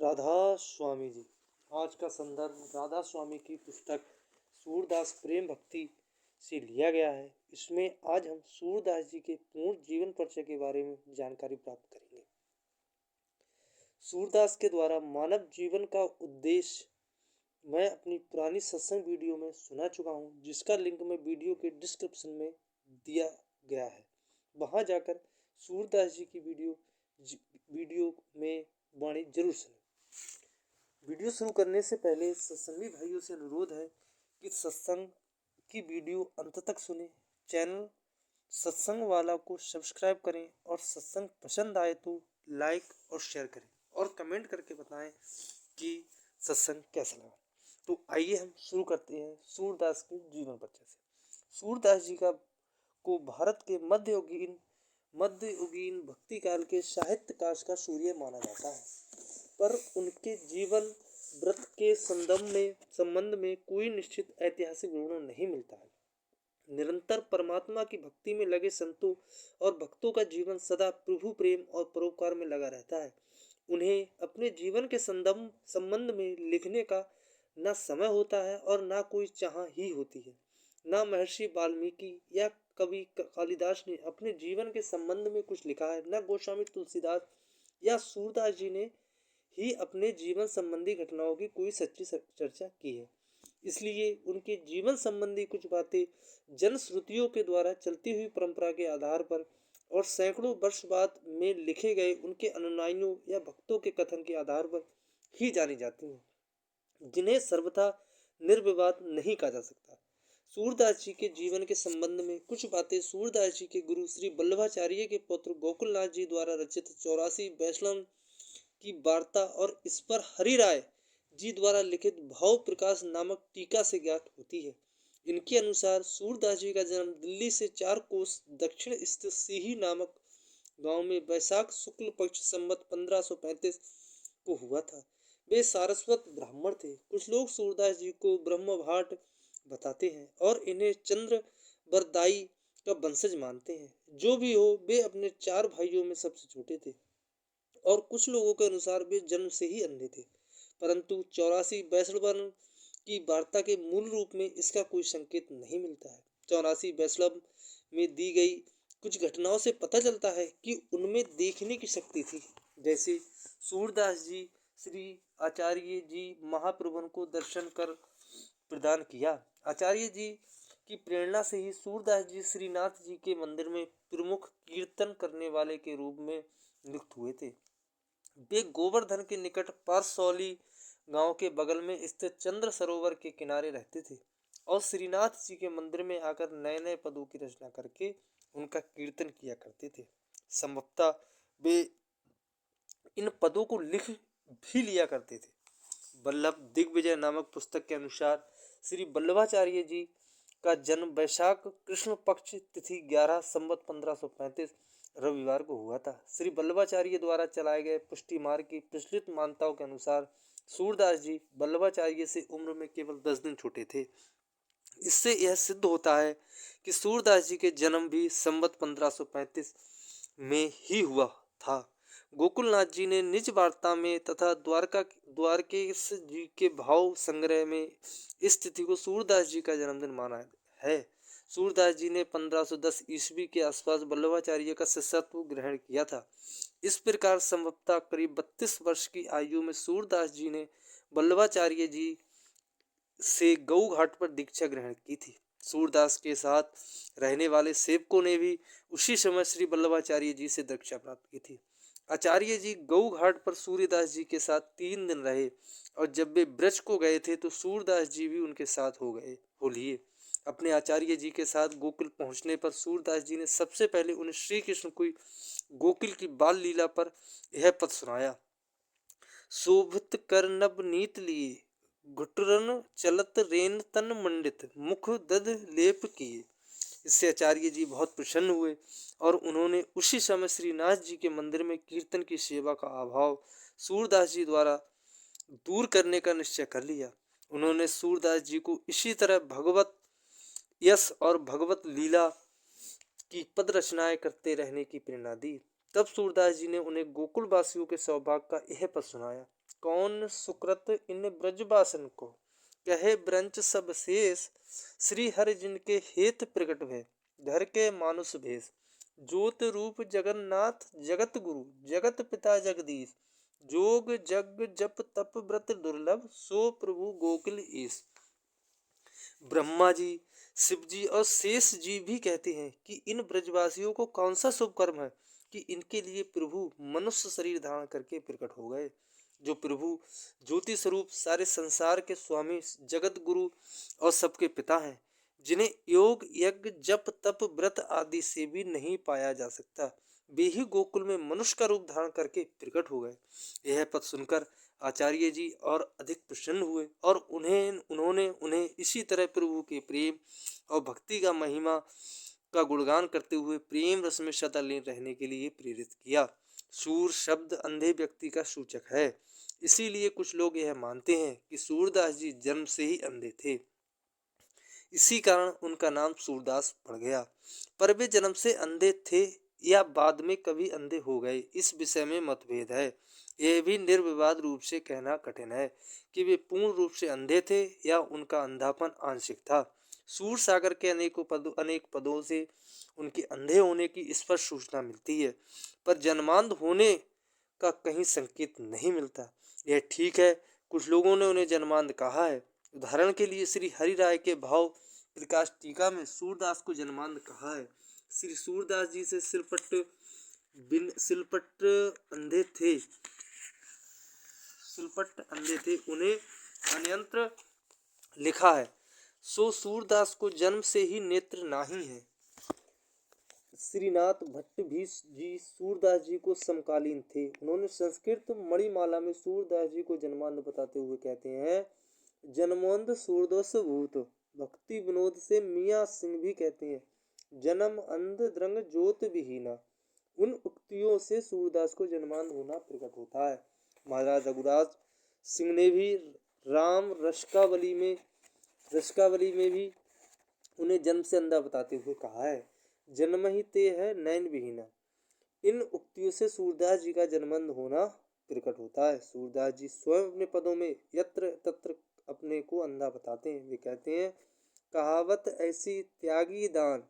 राधा स्वामी जी। आज का संदर्भ राधा स्वामी की पुस्तक सूरदास प्रेम भक्ति से लिया गया है। इसमें आज हम सूरदास जी के पूर्ण जीवन परिचय के बारे में जानकारी प्राप्त करेंगे। सूरदास के द्वारा मानव जीवन का उद्देश्य मैं अपनी पुरानी सत्संग वीडियो में सुना चुका हूँ, जिसका लिंक मैं वीडियो के डिस्क्रिप्शन में दिया गया है। वहाँ जाकर सूरदास जी की वीडियो में वाणी जरूर सुनें। वीडियो शुरू करने से पहले सत्संगी भाइयों से अनुरोध है कि सत्संग की वीडियो अंत तक सुने। चैनल सत्संग वाला को सब्सक्राइब करें और सत्संग पसंद आए तो लाइक और शेयर करें और कमेंट करके बताएं कि सत्संग कैसा लगा। तो आइए हम शुरू करते हैं सूरदास के जीवन परिचय से। सूरदास जी को भारत के मध्ययुगीन भक्ति काल के साहित्यकार का सूर्य माना जाता है, पर उनके जीवन व्रत के संबंध में कोई निश्चित ऐतिहासिक विवरण नहीं मिलता है। निरंतर परमात्मा की भक्ति में लगे संतों और भक्तों का जीवन सदा प्रभु प्रेम और परोपकार में लगा रहता है। उन्हें अपने जीवन के संबंध में लिखने का न समय होता है और न कोई चाह ही होती है। न महर्षि वाल्मीकि या कवि कालिदास ने अपने जीवन के संबंध में कुछ लिखा है, न गोस्वामी तुलसीदास या सूरदास जी ने ही अपने जीवन संबंधी घटनाओं की कोई सच्ची चर्चा की है। इसलिए उनके जीवन संबंधी कुछ बातें जनश्रुतियों के द्वारा चलती हुई परंपरा के आधार पर और सैकड़ों वर्ष बाद में लिखे गए उनके अनुयायियों या भक्तों के कथन के आधार पर ही जानी जाती हैं, जिन्हें सर्वथा निर्विवाद नहीं कहा जा सकता। सूरदास जी के जीवन के संबंध में कुछ बातें सूरदास जी के गुरु श्री वल्लभाचार्य के पुत्र गोकुलनाथ जी द्वारा रचित 84 वैष्णव की वार्ता और इस पर हरि राय जी द्वारा लिखित भाव प्रकाश नामक टीका से ज्ञात होती है। इनके अनुसार सूरदास जी का जन्म दिल्ली से 4 कोस दक्षिण स्थित सीही नामक गांव में वैशाख शुक्ल पक्ष संवत 1535 को हुआ था। वे सारस्वत ब्राह्मण थे। कुछ लोग सूरदास जी को ब्रह्म भाट बताते हैं और इन्हें चंद्र बरदाई का वंशज मानते हैं। जो भी हो, वे अपने 4 भाइयों में सबसे छोटे थे और कुछ लोगों के अनुसार वे जन्म से ही अंधे थे, परंतु 84 वैष्णव की वार्ता के मूल रूप में इसका कोई संकेत नहीं मिलता है। 84 वैष्णव में दी गई कुछ घटनाओं से पता चलता है कि उनमें देखने की शक्ति थी। जैसे सूरदास जी श्री आचार्य जी महाप्रभु को दर्शन कर प्रदान किया। आचार्य जी की प्रेरणा से ही सूरदास जी श्रीनाथ जी के मंदिर में प्रमुख कीर्तन करने वाले के रूप में नियुक्त हुए थे। वे गोवर्धन के निकट पारसौली गांव के बगल में स्थित चंद्र सरोवर के किनारे रहते थे और श्रीनाथ जी के मंदिर में आकर नए नए पदों की रचना करके उनका कीर्तन किया करते थे। संभवतः वे इन पदों को लिख भी लिया करते थे। वल्लभ दिग्विजय नामक पुस्तक के अनुसार श्री वल्लभाचार्य जी का जन्म वैशाख कृष्ण पक्ष तिथि 11 संवत 1535 रविवार को हुआ था। श्री वल्लभाचार्य द्वारा चलाए गए पुष्टि मार्ग की प्रचलित मान्यताओं के अनुसार सूरदास जी वल्लभाचार्य से उम्र में केवल 10 दिन छोटे थे। इससे यह सिद्ध होता है कि सूरदास जी के जन्म भी संवत 1535 में ही हुआ था। गोकुलनाथ जी ने निज वार्ता में तथा द्वारकेश जी के भाव संग्रह में इस तिथि को सूरदास जी का जन्मदिन माना है। सूरदास जी ने 1510 ईस्वी के आसपास वल्लभाचार्य का शिष्यत्व ग्रहण किया था। इस प्रकार संभवतः करीब 32 वर्ष की आयु में सूरदास जी ने वल्लभाचार्य जी से गऊ घाट पर दीक्षा ग्रहण की थी। सूरदास के साथ रहने वाले सेवकों ने भी उसी समय श्री वल्लभाचार्य जी से दीक्षा प्राप्त की थी। आचार्य जी गऊ घाट पर सूर्यदास जी के साथ 3 दिन रहे और जब वे ब्रज को गए थे तो सूरदास जी भी उनके साथ हो लिए। अपने आचार्य जी के साथ गोकुल पहुंचने पर सूरदास जी ने सबसे पहले उन्हें श्री कृष्ण को गोकुल की बाल लीला पर यह पद सुनाया। शोभित कर नवनीत लिए घुटरन चलत रेन तन मंडित मुख दध लेप किए। इससे आचार्य जी बहुत प्रसन्न हुए और उन्होंने उसी समय श्रीनाथ जी के मंदिर में कीर्तन की सेवा का अभाव सूरदास जी द्वारा दूर करने का निश्चय कर लिया। उन्होंने सूरदास जी को इसी तरह भगवत यश और भगवत लीला की पद रचनाएं करते रहने की प्रेरणा दी। तब सूरदास जी ने उन्हें गोकुल वासियों के सौभाग्य का यह पद सुनाया। कौन सुकृत इन ब्रजवासन को, कहे ब्रंच सब शेष, श्री हरि जिनके हेत प्रकट भय, धर के मानुष भेष, ज्योत रूप जगन्नाथ जगत गुरु, जगत पिता जगदीश, जोग जग जप तप व्रत दुर्लभ, सो प्रभु गोकुल ईश। ब्रह्मा जी, शिव जी और शेष जी भी कहते हैं कि इन ब्रजवासियों को कौन सा शुभ कर्म है कि इनके लिए प्रभु मनुष्य शरीर धारण करके प्रकट हो गए। जो प्रभु ज्योति स्वरूप सारे संसार के स्वामी, जगत गुरु और सबके पिता हैं, जिन्हें योग यज्ञ जप तप व्रत आदि से भी नहीं पाया जा सकता, वे ही गोकुल में मनुष्य का रूप धारण करके प्रकट हो गए। यह पद सुनकर आचार्य जी और अधिक प्रसन्न हुए और उन्होंने उन्हें इसी तरह प्रभु के प्रेम और भक्ति का महिमा का गुणगान करते हुए प्रेम रस में सदा लीन रहने के लिए प्रेरित किया। सूर शब्द अंधे व्यक्ति का सूचक है, इसीलिए कुछ लोग यह मानते हैं कि सूरदास जी जन्म से ही अंधे थे, इसी कारण उनका नाम सूरदास पड़ गया। पर वे जन्म से अंधे थे या बाद में कभी अंधे हो गए, इस विषय में मतभेद है। यह भी निर्विवाद रूप से कहना कठिन है कि वे पूर्ण रूप से अंधे थे या उनका अंधापन आंशिक था। सूर सागर के अनेक पदों से उनके अंधे होने की स्पष्ट सूचना मिलती है, पर जन्मांध होने का कहीं संकेत नहीं मिलता। यह ठीक है, कुछ लोगों ने उन्हें जन्मांध कहा है। उदाहरण के लिए श्री हरि राय के भाव प्रकाश टीका में सूरदास को जन्मांध कहा है। श्री सूरदास जी से सिलपट अंधे थे, उन्हें अन्यंत्र लिखा है, सो सूरदास को जन्म से ही नेत्र नहीं है। श्रीनाथ भट्ट भी जी सूरदास जी को समकालीन थे। उन्होंने संस्कृत मणिमाला में सूरदास जी को जन्मांध बताते हुए कहते हैं, जन्मोंध सूरदास भूत। भक्ति विनोद से मियाँ सिंह भी कहते हैं, जन्म अंध द्रंग ज्योत विहीना। उन उक्तियों से सूरदास को जन्मांध होना प्रकट होता है। महाराज रघुराज सिंह ने भी राम रश्कावली में भी उन्हें जन्म से अंधा बताते हुए कहा है, जन्म ही ते है नयन विहीना। इन उक्तियों से सूरदास जी का जन्मांध होना प्रकट होता है। सूरदास जी स्वयं अपने पदों में यत्र तत्र अपने को अंधा बताते हैं। वे कहते हैं, कहावत ऐसी त्यागी दान,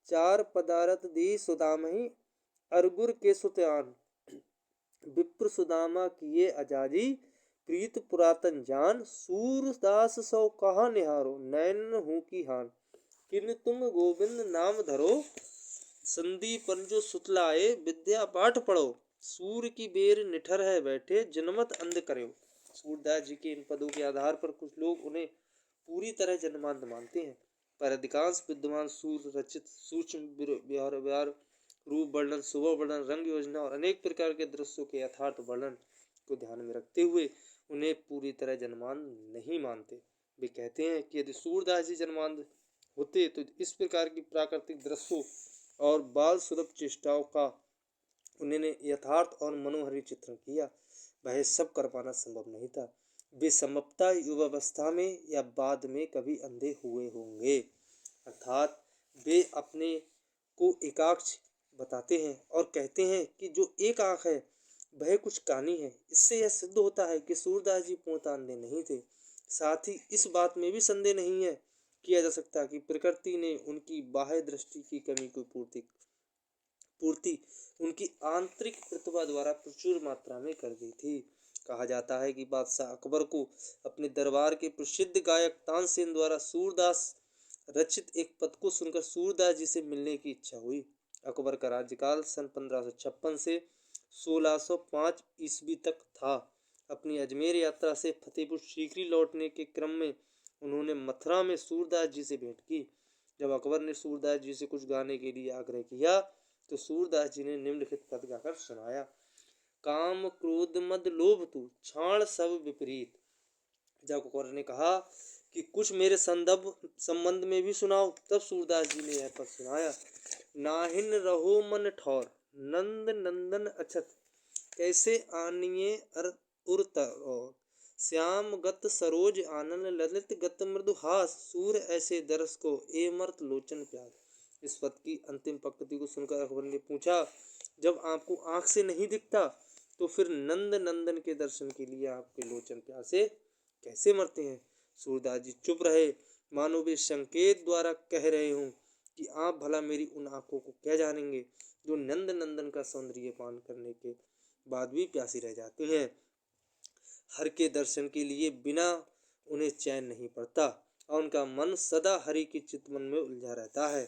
चार पदारथ दी सुदामहि, अरगुर के सुत्यान, विप्र सुदामा किए अजाजी, प्रीत पुरातन जान, सूरदास सौ कहा निहारो, नैन हूँ की हान, किन तुम गोविंद नाम धरो, संदीपन जो सुतलाए, विद्या पाठ पढ़ो, सूर की बेर निठर है बैठे, जनमत अंध करो। सूरदास जी के इन पदों के आधार पर कुछ लोग उन्हें पूरी तरह जन्मांध मानते हैं, पर अधिकांश विद्वान सूर रचित सूक्ष्म व्यवहार रूप वर्णन, शोभा वर्णन, रंग योजना और अनेक प्रकार के दृश्यों के यथार्थ वर्णन को ध्यान में रखते हुए उन्हें पूरी तरह जन्मांध नहीं मानते। वे कहते हैं कि यदि सूरदास जी जन्मांध होते तो इस प्रकार की प्राकृतिक दृश्यों और बाल सुलभ चेष्टाओं का उन्होंने यथार्थ और मनोहरी चित्रण किया, वह सब कर पाना संभव नहीं था। वे संभवतः युवावस्था में या बाद में कभी अंधे हुए होंगे, अर्थात वे अपने को एकाक्ष बताते हैं और कहते हैं कि जो एक आँख है वह कुछ कहानी है। इससे यह सिद्ध होता है कि सूरदास जी पूर्णतः अंधे नहीं थे। साथ ही इस बात में भी संदेह नहीं है किया जा सकता कि प्रकृति ने उनकी बाह्य दृष्टि की कमी को पूर्ति उनकी आंतरिक प्रतिभा द्वारा प्रचुर मात्रा में कर दी थी। कहा जाता है कि बादशाह अकबर को अपने दरबार के प्रसिद्ध गायक तानसेन द्वारा सूरदास रचित एक पद को सुनकर सूरदास जी से मिलने की इच्छा हुई। अकबर का राज्यकाल सन 1556 से 1605 ईस्वी तक था। अपनी अजमेर यात्रा से फतेहपुर सीकरी लौटने के क्रम में उन्होंने मथुरा में सूरदास जी से भेंट की। जब अकबर ने सूरदास जी से कुछ गाने के लिए आग्रह किया तो सूरदास जी ने निम्नलिखित पद गाकर सुनाया, काम क्रोध मद लोभ तू, छाण सब विपरीत। जब अकबर ने कहा कि कुछ मेरे संबंध में भी सुनाओ, तब सूरदास जी ने यह पद सुनाया, नाहिन रहो मन ठौर, नंद नंदन अछत, कैसे आनिए और श्याम गत सरोज आनंद, ललित गत मृदुहास, सूर ऐसे दरस को ए मर्त लोचन प्यास। इस पद की अंतिम पंक्ति को सुनकर अकबर ने पूछा, जब आपको आंख से नहीं दिखता तो फिर नंद नंदन के दर्शन के लिए आपके लोचन प्यासे कैसे मरते हैं। सूरदास जी चुप रहे, मानो वे संकेत द्वारा कह रहे हों कि आप भला मेरी उन आंखों को क्या जानेंगे जो नंद नंदन का सौंदर्य पान करने के बाद भी प्यासी रह जाती हैं। हर के दर्शन के लिए बिना उन्हें चैन नहीं पड़ता और उनका मन सदा हरि के चितवन में उलझा रहता है।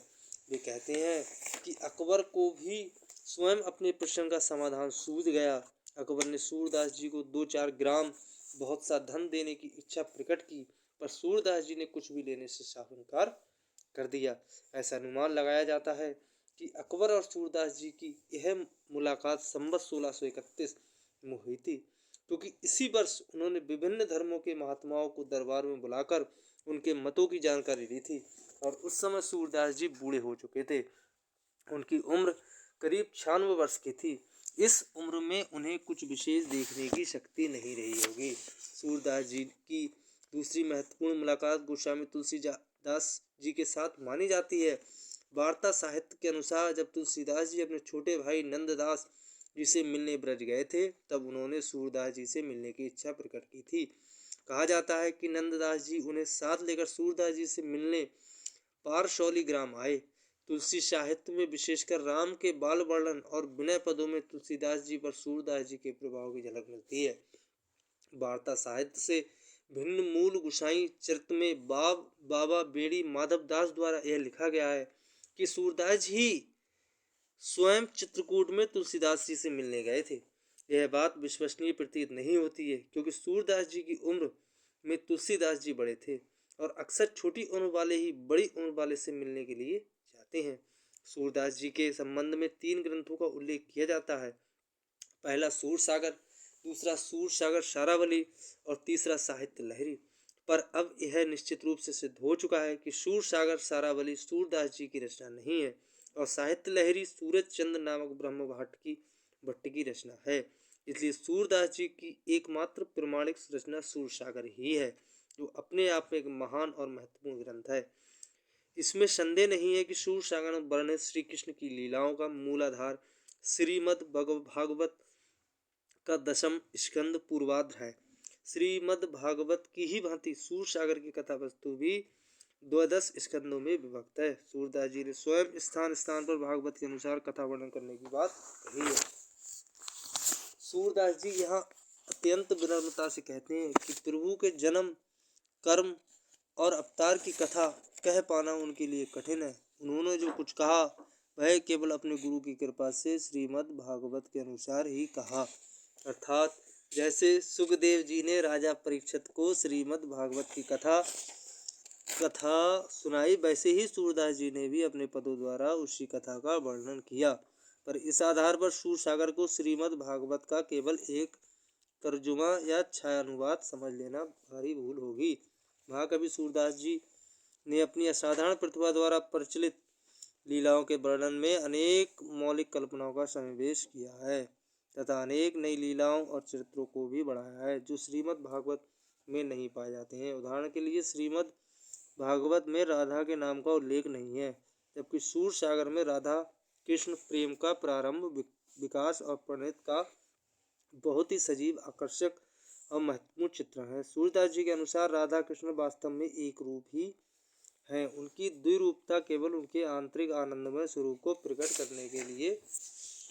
वे कहते हैं कि अकबर को भी स्वयं अपने प्रश्न का समाधान सूझ गया। अकबर ने सूरदास जी को 2-4 ग्राम बहुत सा धन देने की इच्छा प्रकट की, पर सूरदास जी ने कुछ भी लेने से साफ इनकार कर दिया। ऐसा अनुमान लगाया जाता है कि अकबर और सूरदास जी की यह मुलाकात संवत 1631 में हुई थी, क्योंकि इसी वर्ष उन्होंने विभिन्न धर्मों के महात्माओं को दरबार में बुलाकर उनके मतों की जानकारी ली थी और उस समय सूरदास जी बूढ़े हो चुके थे। उनकी उम्र करीब 96 वर्ष की थी। इस उम्र में उन्हें कुछ विशेष देखने की शक्ति नहीं रही होगी। सूरदास जी की दूसरी महत्वपूर्ण मुलाकात गोस्वामी तुलसीदास जी के साथ मानी जाती है। वार्ता साहित्य के अनुसार जब तुलसीदास जी अपने छोटे भाई नंददास जी से मिलने ब्रज गए थे, तब उन्होंने सूरदास जी से मिलने की इच्छा प्रकट की थी। कहा जाता है कि नंददास जी उन्हें साथ लेकर सूरदास जी से मिलने पारसौली ग्राम आए। तुलसी साहित्य में विशेषकर राम के बाल वर्णन और विनय पदों में तुलसीदास जी पर सूरदास जी के प्रभाव की झलक मिलती है। वार्ता साहित्य से भिन्न मूल गुसाई चरित्र में बाबा बेड़ी माधव दास द्वारा यह लिखा गया है कि सूरदास जी स्वयं चित्रकूट में तुलसीदास जी से मिलने गए थे। यह बात विश्वसनीय प्रतीत नहीं होती है, क्योंकि सूरदास जी की उम्र में तुलसीदास जी बड़े थे और अक्सर छोटी उम्र वाले ही बड़ी उम्र वाले से मिलने के लिए जाते हैं। सूरदास जी के संबंध में 3 ग्रंथों का उल्लेख किया जाता है। पहला सूर सागर, दूसरा सूर सागर सारावली और तीसरा साहित्य लहरी। पर अब यह निश्चित रूप से सिद्ध हो चुका है कि सूर सागर सारावली सूरदास जी की रचना नहीं है और साहित्य लहरी सूरज चंद्र नामक ब्रह्म भट्ट की रचना है। इसलिए सूरदास जी की एकमात्र प्रमाणिक रचना सूर सागर ही है, जो अपने आप में एक महान और महत्वपूर्ण ग्रंथ है। इसमें संदेह नहीं है कि सूर सागर में वर्णित श्री कृष्ण की लीलाओं का मूलाधार श्रीमद् भागवत का 10वां स्कंद पूर्वार्ध है। श्रीमद् भागवत की ही भांति सूर सागर की कथा वस्तु भी 12 स्कंदों में विभक्त है। सूरदास जी ने स्वयं स्थान स्थान पर भागवत के अनुसार कथा वर्णन करने की बात कही है। सूरदास जी यहाँ अत्यंत विनम्रता से कहते हैं कि प्रभु के जन्म, कर्म और अवतार की कथा कह पाना उनके लिए कठिन है। उन्होंने जो कुछ कहा वह केवल अपने गुरु की कृपा से श्रीमद् भागवत के अनुसार ही कहा, अर्थात जैसे सुखदेव जी ने राजा परीक्षित को श्रीमद् भागवत की कथा सुनाई, वैसे ही सूरदास जी ने भी अपने पदों द्वारा उसी कथा का वर्णन किया। पर इस आधार पर सूर सागर को श्रीमद् भागवत का केवल एक तर्जुमा या छायानुवाद समझ लेना भारी भूल होगी। महाकवि सूरदास जी ने अपनी असाधारण प्रतिभा द्वारा प्रचलित लीलाओं के वर्णन में अनेक मौलिक कल्पनाओं का समावेश किया है तथा अनेक नई लीलाओं और चरित्रों को भी बढ़ाया है, जो श्रीमद् भागवत में नहीं पाए जाते हैं। उदाहरण के लिए श्रीमद् भागवत में राधा के नाम का उल्लेख नहीं है, जबकि सूर सागर में राधा कृष्ण प्रेम का प्रारंभ, विकास और परिणति का बहुत ही सजीव, आकर्षक और महत्वपूर्ण चित्रण है। सूरदास जी के अनुसार राधा कृष्ण वास्तव में एक रूप ही हैं। उनकी द्विरूपता केवल उनके आंतरिक आनंदमय स्वरूप को प्रकट करने के लिए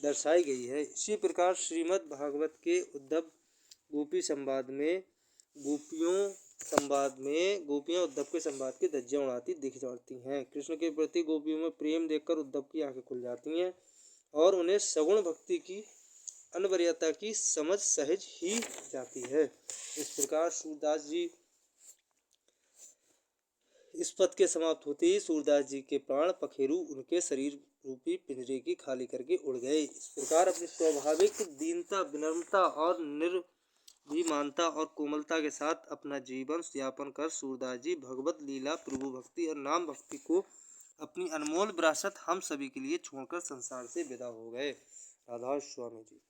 दर्शाई गई है। इसी प्रकार श्रीमद् भागवत के उद्धव गोपी संवाद में गोपियां उद्धव के संवाद की धज्जियां उड़ाती दिख जाती हैं। कृष्ण के प्रति गोपियों में प्रेम देखकर उद्धव की आंखें खुल जाती हैं और उन्हें सगुण भक्ति की अनवरयता की समझ सहज ही जाती है। इस प्रकार सूरदास जी इस पद के समाप्त होते ही सूरदास जी के प्राण पखेरु उनके शरीर रूपी पिंजरे की खाली करके उड़ गए। इस प्रकार अपनी स्वाभाविक दीनता, विनम्रता और निर्भीमानता और कोमलता के साथ अपना जीवन यापन कर सूरदास जी भगवत लीला, प्रभु भक्ति और नाम भक्ति को अपनी अनमोल विरासत हम सभी के लिए छोड़कर संसार से विदा हो गए। राधा स्वामी जी।